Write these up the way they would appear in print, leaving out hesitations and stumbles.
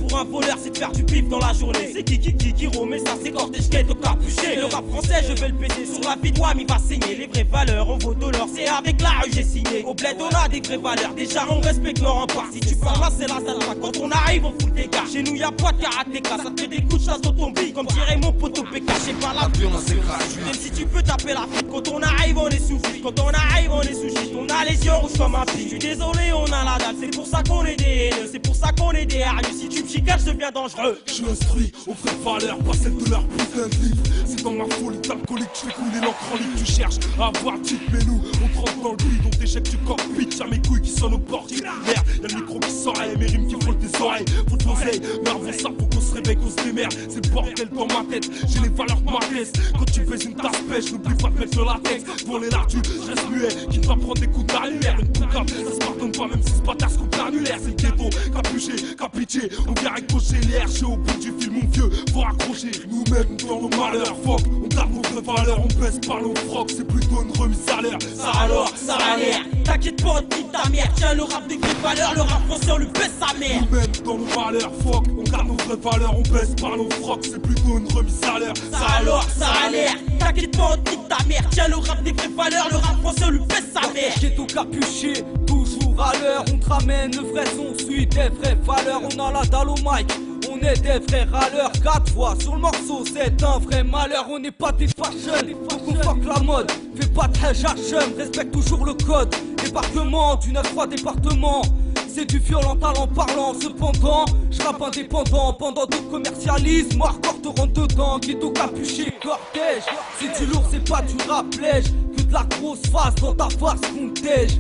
pour un voleur, c'est de faire du pif dans la journée. C'est qui remet ça, c'est cortège quête au capuché. Le rap français, je vais le péter sur la vie de Wam, il va saigner. Les vraies valeurs, on vaut de l'or, c'est avec la rue j'ai signé. Au bled on a des vraies valeurs, déjà on respecte leur rempart. Si tu parles là c'est la salle, quand on arrive on fout des gars. Chez nous y'a pas de karatéka, ça te fait des coups de chasse dans ton bille. Comme dirait mon poteau PK, j'ai pas la violence c'est gratuit. Même si tu peux taper la fuite, quand on arrive on est sous fuite. Quand on arrive on est sous shit, on a les yeux rouges comme un pic. Je suis désolé on a la dalle, c'est pour ça qu'on est des haineux, c'est pour ça qu'on est des hargneux. Si tu me chicanes je deviens dangereux. Je suis instruit aux vraies valeurs, pas celles de leur putain de livre. C'est dans ma folie d'alcoolique, je fais couler l'encre en ligne. Tu cherches à avoir type mais nous on te rentre dans le vide, on t'éjecte du cockpit. Y'a mes couilles qui sonnent au bord du merde, y'a le micro qui s'oreille, mes rimes qui frôlent tes oreilles. Faut de l'oseille, mais avant ça faut qu'on se réveille, qu'on se démerde. C'est le bordel dans ma tête, j'ai les valeurs de ma caisse. Quand tu fais une tasse pêche, n'oublie pas de mettre le latex. Pour les larges, je reste muet, qui va prendre des coups d'annuaire. Une poucave, ça se pardonne pas même si ce bâtard se coupe l'annulaire. C'est le ghetto, capuché, capitié, on vient accrocher l'air. J'suis au bout du fil mon vieux, faut raccrocher. Nous-mêmes dans nos malheurs, fuck, on garde nos vraies valeurs, on baisse par nos frocs. C'est plutôt une remise à l'air. Ça alors, ça a l'air. T'inquiète pas, on nique ta mère. Tiens le rap des vraies valeurs, le rap français on lui baisse sa mère. Nous-mêmes dans nos malheurs, fuck, on garde nos vraies valeurs, on baisse par nos frocs. C'est plutôt une remise à l'air. Ça alors, ça a l'air. T'inquiète pas, on nique ta mère. Tiens le rap des vraies valeurs, le rap français on lui baisse sa mère. Ghetto capuché, toujours à l'heure. On te ramène le vrai son, suit des vraies valeurs. On a la dalle au mic, on est des vrais râleurs. 4 fois sur le morceau, c'est un vrai malheur. On n'est pas des fashion, donc on fuck la mode. Fais pas de hèche respecte toujours le code. Débarquement du 9-3 département. C'est du violent talent parlant, cependant je rappe indépendant, pendant d'autres commercialisent. Moi hardcore te rentre dedans, ghetto capuché, cortège. C'est du lourd, c'est pas du rap lège. Que de la grosse face dans ta face, contège.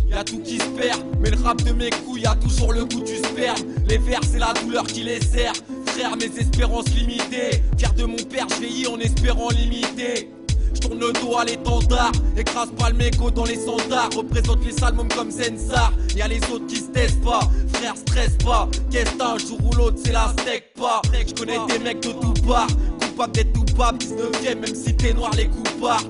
Y'a tout qui se perd, mais le rap de mes couilles a toujours le goût du sperme. Les vers c'est la douleur qui les sert. Frère, mes espérances limitées. Fier de mon père, je vieillis en espérant limiter. Je tourne le dos à l'étendard, écrase pas le mégot dans les standards. Représente les salmons comme Zensar. Y'a les autres qui se testent pas, frère stresse pas. Qu'est-ce qu'un jour ou l'autre c'est la steak pas. Je connais des mecs de tout part, coupable d'être tout pas, 19ème même si t'es noir les coups partent.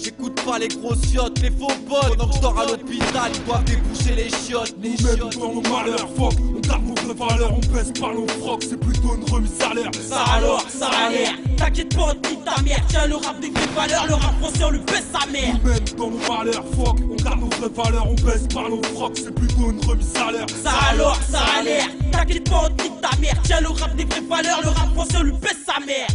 J'écoute pas les grosses chiottes, les faux potes. Pendant que je dors à l'hôpital, ils doivent déboucher les chiottes. Nous-mêmes dans nos malheurs, fuck, on garde nos vraies valeurs, on baisse par nos frocs. C'est plutôt une remise à l'air. Ça alors, ça a l'air. T'inquiète pas, on nique ta mère. Tiens le rap des vraies valeurs, le rap français on lui baisse sa mère. Nous-mêmes dans nos malheurs, fuck, on garde nos vraies valeurs, on baisse par nos frocs. C'est plutôt une remise à l'air. Ça alors, ça a l'air. T'inquiète pas, on nique ta mère. Tiens le rap des vraies valeurs, le rap français on lui baisse sa mère.